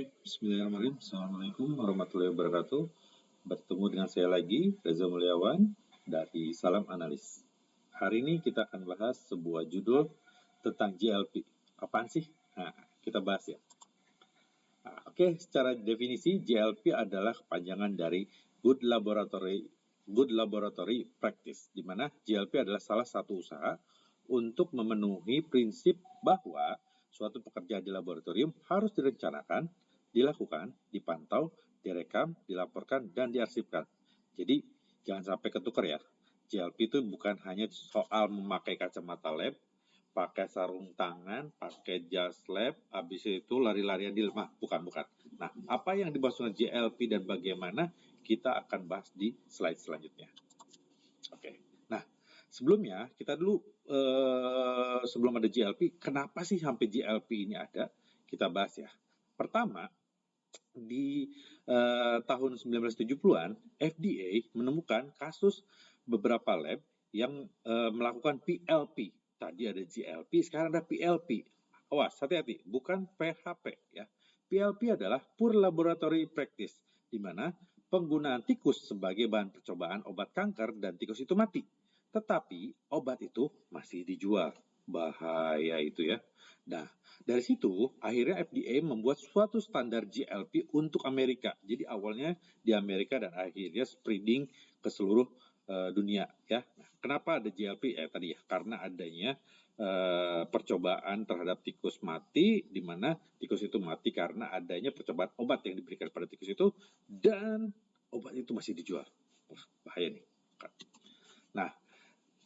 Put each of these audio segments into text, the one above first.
Bismillahirrahmanirrahim. Assalamualaikum warahmatullahi wabarakatuh. Bertemu dengan saya lagi, Reza Mulyawan dari Salam Analis. Hari ini kita akan bahas sebuah judul tentang GLP. Apaan sih? Nah, kita bahas ya. Oke, secara definisi GLP adalah kepanjangan dari Good Laboratory Practice, di mana GLP adalah salah satu usaha untuk memenuhi prinsip bahwa suatu pekerjaan di laboratorium harus direncanakan, dilakukan, dipantau, direkam, dilaporkan, dan diarsipkan. Jadi, jangan sampai ketukar ya. GLP itu bukan hanya soal memakai kacamata lab, pakai sarung tangan, pakai jas lab, habis itu lari-larian di lemah. Bukan. Nah, apa yang dimaksud dengan GLP dan bagaimana kita akan bahas di slide selanjutnya. Oke. Nah, sebelumnya kita dulu sebelum ada GLP, kenapa sih sampai GLP ini ada? Kita bahas ya. Pertama, di tahun 1970-an, FDA menemukan kasus beberapa lab yang melakukan PLP. Tadi ada GLP, sekarang ada PLP. Awas, hati-hati, bukan PHP ya. PLP adalah Poor Laboratory Practice, di mana penggunaan tikus sebagai bahan percobaan obat kanker dan tikus itu mati. Tetapi obat itu masih dijual. Bahaya itu ya. Nah, dari situ akhirnya FDA membuat suatu standar GLP untuk Amerika. Jadi awalnya di Amerika dan akhirnya spreading ke seluruh dunia ya. Nah, kenapa ada GLP? Tadi ya, karena adanya percobaan terhadap tikus mati, di mana tikus itu mati karena adanya percobaan obat yang diberikan pada tikus itu, dan obat itu masih dijual. Wah, bahaya nih. Nah,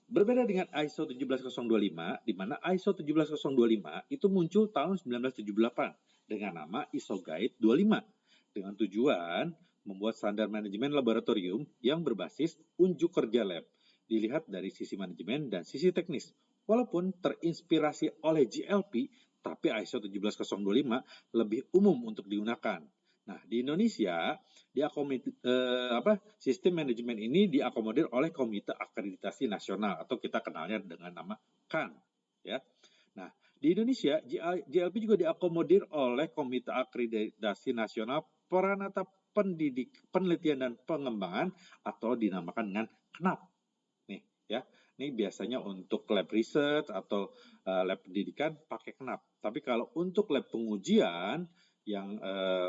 berbeda dengan ISO 17025, di mana ISO 17025 itu muncul tahun 1978 dengan nama ISO Guide 25, dengan tujuan membuat standar manajemen laboratorium yang berbasis unjuk kerja lab, dilihat dari sisi manajemen dan sisi teknis. Walaupun terinspirasi oleh GLP, tapi ISO 17025 lebih umum untuk digunakan. Nah, di Indonesia, sistem manajemen ini diakomodir oleh Komite Akreditasi Nasional atau kita kenalnya dengan nama KAN. Ya. Nah, di Indonesia, GLP juga diakomodir oleh Komite Akreditasi Nasional Peranata Penelitian dan Pengembangan atau dinamakan dengan KNAP. Nih, ya. Ini biasanya untuk lab research atau lab pendidikan pakai KNAP. Tapi kalau untuk lab pengujian yang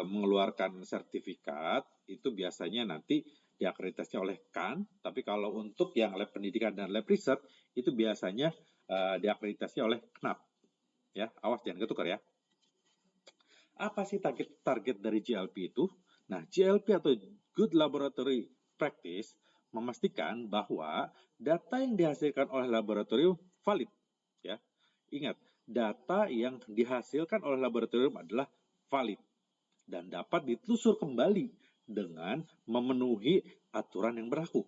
mengeluarkan sertifikat itu biasanya nanti diakreditasi oleh KAN, tapi kalau untuk yang lab pendidikan dan lab research itu biasanya diakreditasi oleh KNAP. Ya, awas jangan ketukar ya. Apa sih target dari GLP itu? Nah, GLP atau Good Laboratory Practice memastikan bahwa data yang dihasilkan oleh laboratorium valid. Ya, ingat, data yang dihasilkan oleh laboratorium adalah valid dan dapat ditelusur kembali dengan memenuhi aturan yang berlaku.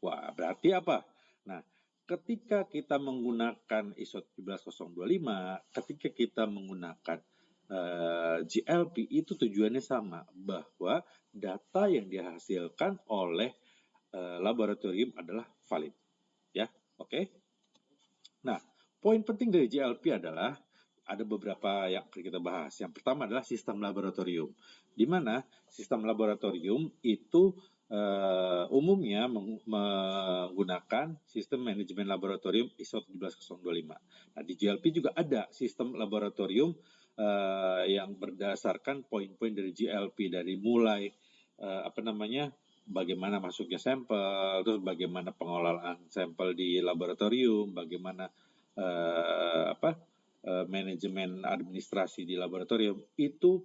Wah, berarti apa? Nah, ketika kita menggunakan ISO 17025, ketika kita menggunakan GLP, itu tujuannya sama, bahwa data yang dihasilkan oleh laboratorium adalah valid. Ya, oke? Nah, poin penting dari GLP adalah ada beberapa yang kita bahas. Yang pertama adalah sistem laboratorium, di mana sistem laboratorium itu umumnya menggunakan sistem manajemen laboratorium ISO 17025. Nah, di GLP juga ada sistem laboratorium yang berdasarkan poin-poin dari GLP, dari mulai bagaimana masuknya sampel, terus bagaimana pengelolaan sampel di laboratorium, bagaimana manajemen administrasi di laboratorium, itu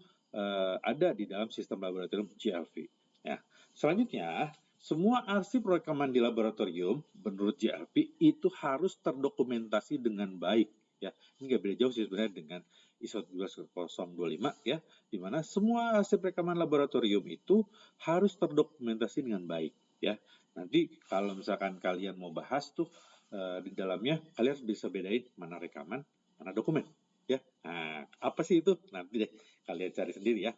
ada di dalam sistem laboratorium GLP. Ya. Selanjutnya, semua arsip rekaman di laboratorium menurut GLP itu harus terdokumentasi dengan baik. Ya, ini nggak beda jauh sih sebenarnya dengan ISO 17025 ya, di mana semua arsip rekaman laboratorium itu harus terdokumentasi dengan baik ya. Nanti kalau misalkan kalian mau bahas tuh di dalamnya, kalian bisa bedain mana rekaman, mana dokumen ya. Nah, apa sih itu? Nanti deh kalian cari sendiri ya.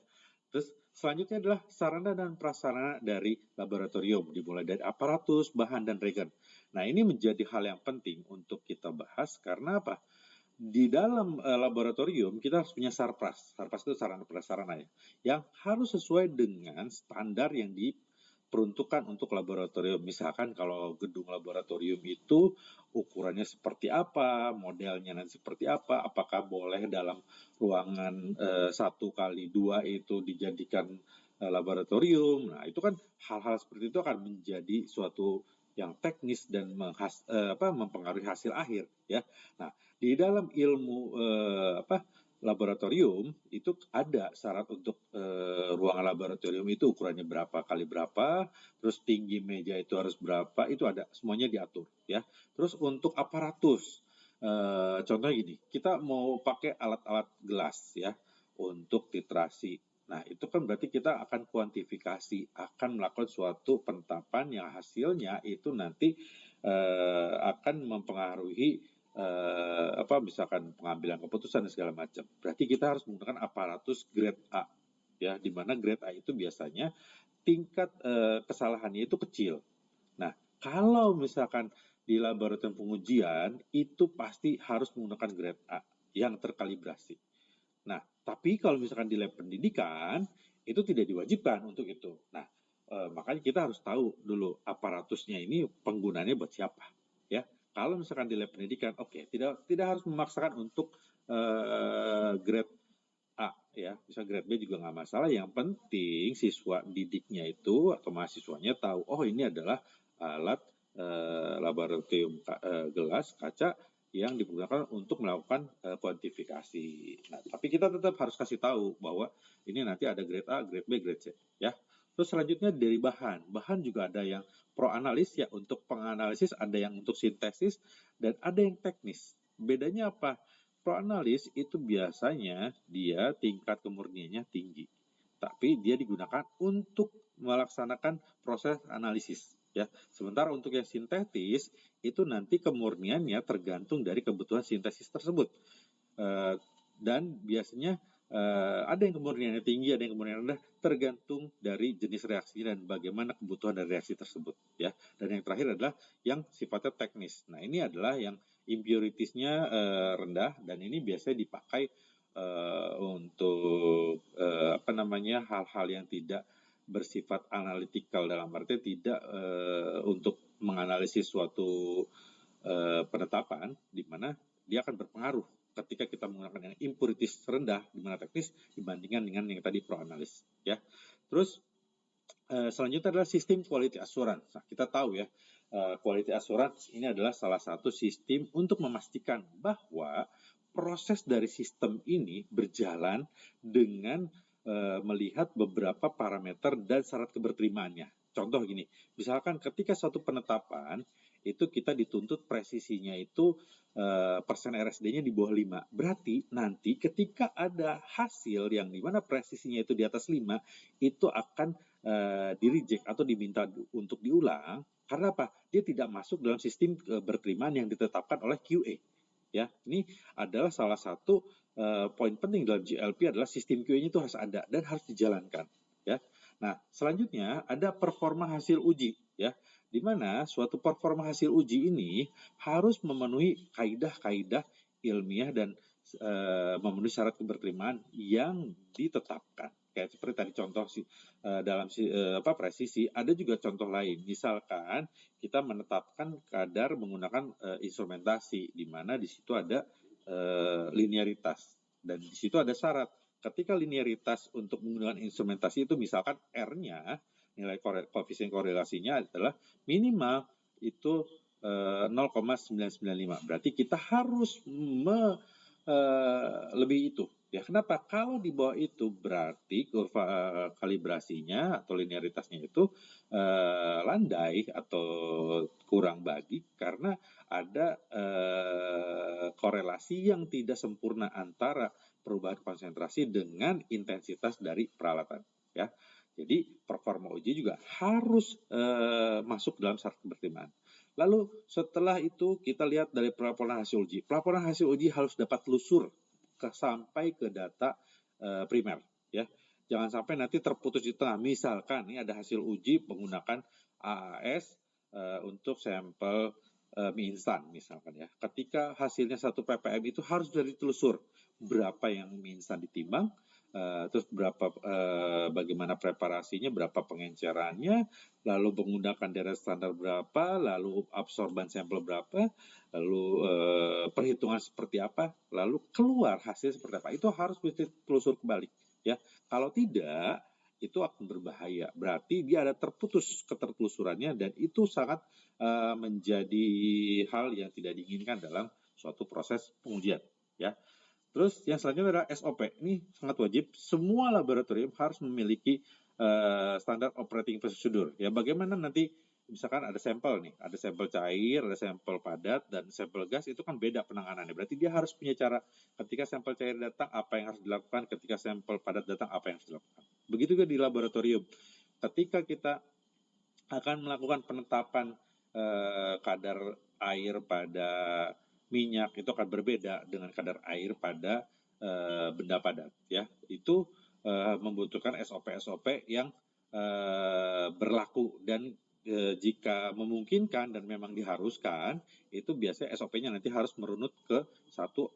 Terus selanjutnya adalah sarana dan prasarana dari laboratorium, dimulai dari aparatus, bahan, dan regen. Nah, ini menjadi hal yang penting untuk kita bahas karena apa? di dalam laboratorium kita harus punya sarpras. Sarpras itu sarana prasarana ya, yang harus sesuai dengan standar yang diperuntukkan untuk laboratorium. Misalkan kalau gedung laboratorium itu ukurannya seperti apa, modelnya nanti seperti apa, apakah boleh dalam ruangan 1x2 itu dijadikan laboratorium. Nah, itu kan hal-hal seperti itu akan menjadi suatu yang teknis dan mempengaruhi hasil akhir ya. Nah, di dalam ilmu laboratorium itu ada syarat untuk ruangan laboratorium itu ukurannya berapa kali berapa, terus tinggi meja itu harus berapa, itu ada semuanya diatur ya. Terus untuk aparatus, contohnya gini, kita mau pakai alat-alat gelas ya untuk titrasi. Nah, itu kan berarti kita akan kuantifikasi, akan melakukan suatu penetapan yang hasilnya itu nanti akan mempengaruhi misalkan pengambilan keputusan dan segala macam. Berarti kita harus menggunakan aparatus grade A, ya, di mana grade A itu biasanya tingkat kesalahannya itu kecil. Nah, kalau misalkan di laboratorium pengujian itu pasti harus menggunakan grade A yang terkalibrasi. Nah, tapi kalau misalkan di lab pendidikan itu tidak diwajibkan untuk itu. Nah, makanya kita harus tahu dulu aparatusnya ini penggunaannya buat siapa, ya. Kalau misalkan di lab pendidikan, oke, tidak harus memaksakan untuk grade A, ya. Bisa grade B juga nggak masalah. Yang penting siswa didiknya itu atau mahasiswanya tahu, oh ini adalah alat laboratorium gelas kaca yang digunakan untuk melakukan kuantifikasi. Nah, tapi kita tetap harus kasih tahu bahwa ini nanti ada grade A, grade B, grade C, ya. Terus selanjutnya dari bahan. Bahan juga ada yang proanalis ya, untuk penganalisis, ada yang untuk sintesis, dan ada yang teknis. Bedanya apa? Proanalis itu biasanya dia tingkat kemurniannya tinggi, tapi dia digunakan untuk melaksanakan proses analisis. Ya, sementara untuk yang sintetis itu nanti kemurniannya tergantung dari kebutuhan sintesis tersebut. Dan biasanya ada yang kemurniannya tinggi, ada yang kemurniannya rendah, tergantung dari jenis reaksi dan bagaimana kebutuhan dari reaksi tersebut. Ya, dan yang terakhir adalah yang sifatnya teknis. Nah, ini adalah yang impuritiesnya rendah, dan ini biasanya dipakai untuk hal-hal yang tidak bersifat analitikal, dalam arti tidak untuk menganalisis suatu penetapan di mana dia akan berpengaruh ketika kita menggunakan yang impurities rendah di mana teknis dibandingkan dengan yang tadi proanalis ya. Terus selanjutnya adalah sistem quality assurance. Nah, kita tahu ya, quality assurance ini adalah salah satu sistem untuk memastikan bahwa proses dari sistem ini berjalan dengan melihat beberapa parameter dan syarat keberterimaannya. Contoh gini, misalkan ketika suatu penetapan itu kita dituntut presisinya itu persen RSD-nya di bawah 5. Berarti nanti ketika ada hasil yang dimana presisinya itu di atas 5, itu akan di-reject atau diminta untuk diulang. Karena apa? Dia tidak masuk dalam sistem keberterimaan yang ditetapkan oleh QA. Ya, ini adalah salah satu poin penting dalam GLP adalah sistem QA-nya itu harus ada dan harus dijalankan. Ya. Nah, selanjutnya ada performa hasil uji, ya, di mana suatu performa hasil uji ini harus memenuhi kaidah-kaidah ilmiah dan memenuhi syarat keberterimaan yang ditetapkan. Kayak seperti tadi contoh dalam presisi, ada juga contoh lain. Misalkan kita menetapkan kadar menggunakan instrumentasi, di mana di situ ada linearitas dan di situ ada syarat. Ketika linearitas untuk menggunakan instrumentasi itu misalkan R-nya, nilai koefisien korelasinya adalah minimal itu 0,995. Berarti kita harus lebih itu. Ya, kenapa? Kalau di bawah itu berarti kurva kalibrasinya atau linearitasnya itu landai atau kurang bagi karena ada korelasi yang tidak sempurna antara perubahan konsentrasi dengan intensitas dari peralatan. Ya, jadi performa uji juga harus masuk dalam syarat keberterimaan. Lalu setelah itu kita lihat dari pelaporan hasil uji. Pelaporan hasil uji harus dapat telusur sampai ke data primer, ya. Jangan sampai nanti terputus di tengah. Misalkan ini ada hasil uji menggunakan AAS untuk sampel mie instan misalkan ya. Ketika hasilnya 1 ppm itu harus dari telusur berapa yang mie instan ditimbang, terus berapa bagaimana preparasinya, berapa pengencerannya, lalu menggunakan deret standar berapa, lalu absorban sampel berapa, lalu perhitungan seperti apa, lalu keluar hasil seperti apa. Itu harus ditelusur kembali ya. Kalau tidak itu akan berbahaya. Berarti dia ada terputus ketertelusurannya dan itu sangat menjadi hal yang tidak diinginkan dalam suatu proses pengujian ya. Terus yang selanjutnya adalah SOP. Ini sangat wajib. Semua laboratorium harus memiliki standar operating procedure. Ya, bagaimana nanti misalkan ada sampel nih, ada sampel cair, ada sampel padat, dan sampel gas itu kan beda penanganannya. Berarti dia harus punya cara ketika sampel cair datang apa yang harus dilakukan, ketika sampel padat datang apa yang harus dilakukan. Begitu juga di laboratorium. Ketika kita akan melakukan penetapan kadar air pada minyak itu akan berbeda dengan kadar air pada benda padat ya. Itu membutuhkan SOP-SOP yang berlaku dan jika memungkinkan dan memang diharuskan itu biasanya SOP-nya nanti harus merunut ke satu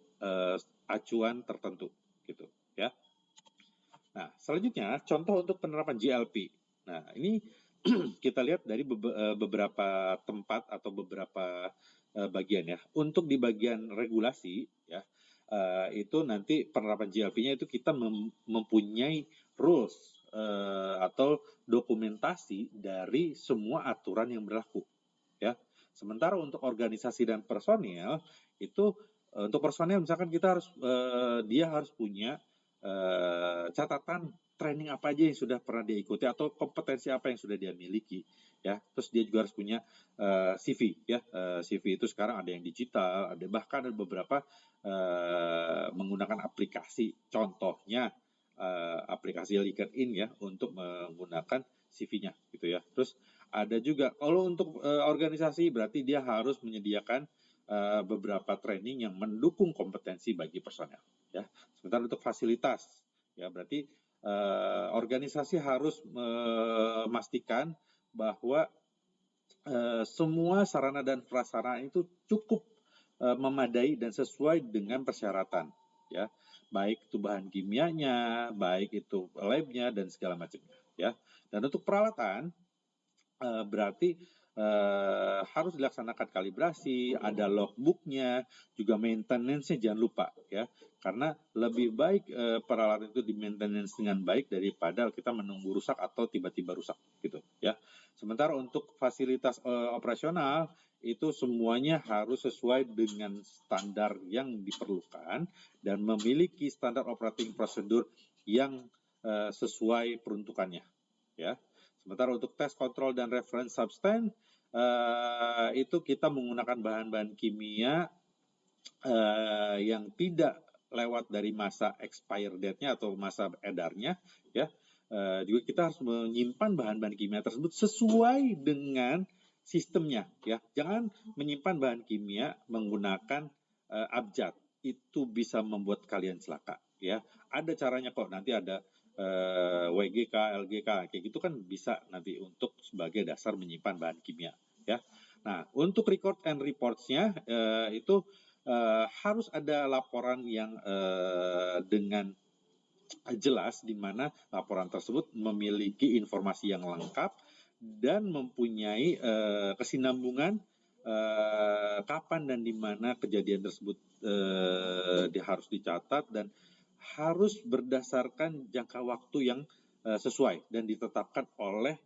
acuan tertentu gitu ya. Nah, selanjutnya contoh untuk penerapan GLP. Nah, ini kita lihat dari beberapa tempat atau beberapa bagian ya. Untuk di bagian regulasi ya, itu nanti penerapan GLP-nya itu kita mempunyai rules atau dokumentasi dari semua aturan yang berlaku ya. Sementara untuk organisasi dan personil itu untuk personil misalkan kita harus dia harus punya catatan training apa aja yang sudah pernah dia ikuti atau kompetensi apa yang sudah dia miliki ya. Terus dia juga harus punya CV ya. CV itu sekarang ada yang digital, ada bahkan ada beberapa menggunakan aplikasi. Contohnya aplikasi LinkedIn ya untuk menggunakan CV-nya gitu ya. Terus ada juga kalau untuk organisasi berarti dia harus menyediakan beberapa training yang mendukung kompetensi bagi personel ya. Sementara untuk fasilitas ya berarti organisasi harus memastikan bahwa semua sarana dan prasarana itu cukup memadai dan sesuai dengan persyaratan ya, baik itu bahan kimianya, baik itu labnya dan segala macamnya ya. Dan untuk peralatan berarti harus dilaksanakan kalibrasi, ada logbooknya, juga maintenance-nya jangan lupa ya, karena lebih baik peralatan itu di maintenance dengan baik daripada kita menunggu rusak atau tiba-tiba rusak gitu ya. Sementara untuk fasilitas operasional itu semuanya harus sesuai dengan standar yang diperlukan dan memiliki standar operating procedure yang sesuai peruntukannya ya. Sementara untuk tes kontrol dan reference substance itu kita menggunakan bahan-bahan kimia yang tidak lewat dari masa expire date-nya atau masa edarnya ya. Juga kita harus menyimpan bahan-bahan kimia tersebut sesuai dengan sistemnya ya. Jangan menyimpan bahan kimia menggunakan abjad. Itu bisa membuat kalian celaka ya. Ada caranya kok, nanti ada WGK, LGK kayak gitu kan bisa nanti untuk sebagai dasar menyimpan bahan kimia ya. Nah, untuk record and reports-nya itu harus ada laporan yang dengan jelas di mana laporan tersebut memiliki informasi yang lengkap dan mempunyai kesinambungan kapan dan di mana kejadian tersebut harus dicatat dan harus berdasarkan jangka waktu yang sesuai dan ditetapkan oleh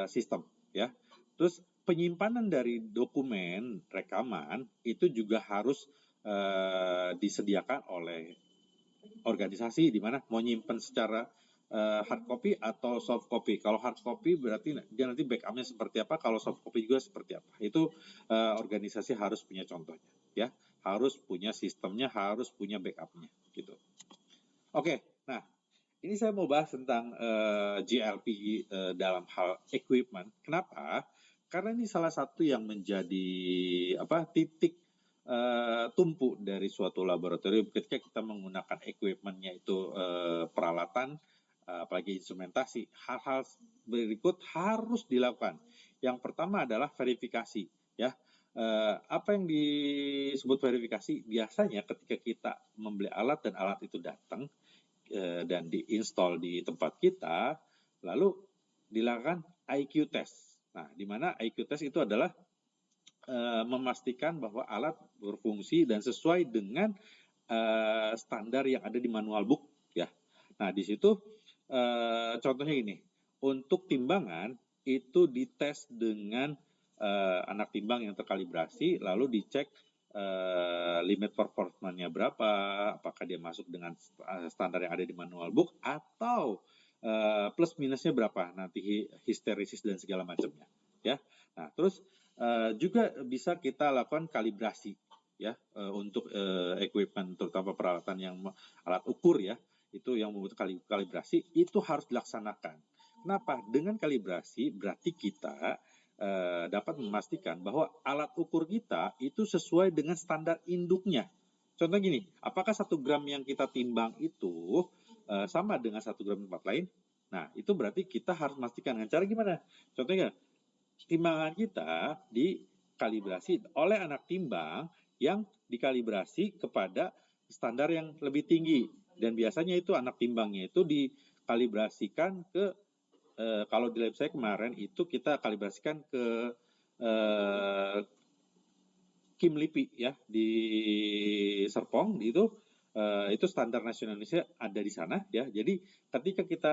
sistem ya. Terus penyimpanan dari dokumen rekaman itu juga harus disediakan oleh organisasi di mana mau nyimpen secara hard copy atau soft copy. Kalau hard copy berarti dia nanti backupnya seperti apa, kalau soft copy juga seperti apa. Itu organisasi harus punya contohnya ya, harus punya sistemnya, harus punya backupnya gitu. Oke, nah ini saya mau bahas tentang GLP dalam hal equipment. Kenapa? Karena ini salah satu yang menjadi titik tumpu dari suatu laboratorium ketika kita menggunakan equipment-nya itu peralatan, apalagi instrumentasi. Hal-hal berikut harus dilakukan. Yang pertama adalah verifikasi, ya. Apa yang disebut verifikasi? Biasanya ketika kita membeli alat dan alat itu datang dan diinstal di tempat kita, lalu dilakukan IQ test. Nah, di mana IQ test itu adalah memastikan bahwa alat berfungsi dan sesuai dengan standar yang ada di manual book ya. Nah, di situ contohnya ini, untuk timbangan itu dites dengan anak timbang yang terkalibrasi, lalu dicek limit performanya berapa, apakah dia masuk dengan standar yang ada di manual book atau plus minusnya berapa nanti histeresis dan segala macamnya ya. Nah, terus juga bisa kita lakukan kalibrasi ya untuk equipment, terutama peralatan yang alat ukur ya, itu yang membutuhkan kalibrasi itu harus dilaksanakan. Kenapa? Dengan kalibrasi berarti kita dapat memastikan bahwa alat ukur kita itu sesuai dengan standar induknya. Contoh gini, apakah 1 gram yang kita timbang itu sama dengan 1 gram tempat lain? Nah, itu berarti kita harus memastikan. Dengan cara gimana? Contohnya, timbangan kita dikalibrasi oleh anak timbang yang dikalibrasi kepada standar yang lebih tinggi. Dan biasanya itu anak timbangnya itu dikalibrasikan ke kalau di lab saya kemarin itu kita kalibrasikan ke Kim LIPI ya di Serpong itu standar nasional Indonesia ada di sana ya. Jadi ketika kita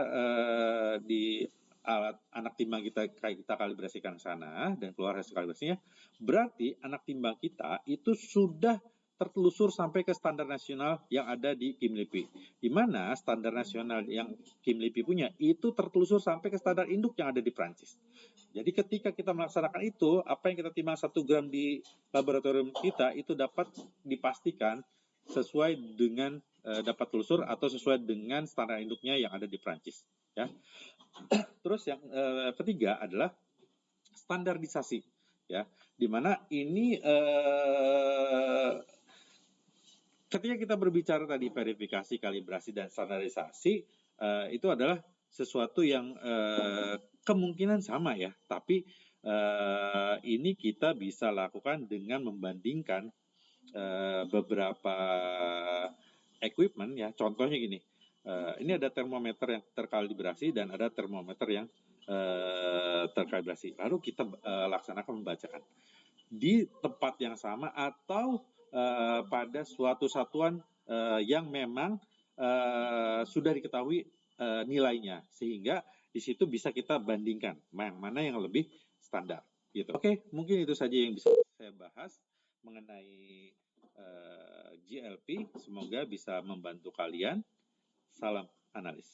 di alat anak timbang kita kalibrasikan sana dan keluar hasil kalibrasinya, berarti anak timbang kita itu sudah tertelusur sampai ke standar nasional yang ada di Kim LIPI. Di mana standar nasional yang Kim LIPI punya itu tertelusur sampai ke standar induk yang ada di Prancis. Jadi ketika kita melaksanakan itu, apa yang kita timbang 1 gram di laboratorium kita itu dapat dipastikan sesuai dengan dapat telusur atau sesuai dengan standar induknya yang ada di Prancis. Ya. Terus yang ketiga adalah standarisasi, ya, di mana ini ketika kita berbicara tadi verifikasi, kalibrasi, dan standarisasi, itu adalah sesuatu yang kemungkinan sama ya, tapi ini kita bisa lakukan dengan membandingkan beberapa equipment ya. Contohnya gini, ini ada termometer yang terkalibrasi dan ada termometer yang terkalibrasi. Lalu kita laksanakan membacakan di tempat yang sama atau pada suatu satuan yang memang sudah diketahui nilainya, sehingga di situ bisa kita bandingkan mana yang lebih standar gitu. Oke, mungkin itu saja yang bisa saya bahas mengenai GLP. Semoga bisa membantu kalian. Salam analis.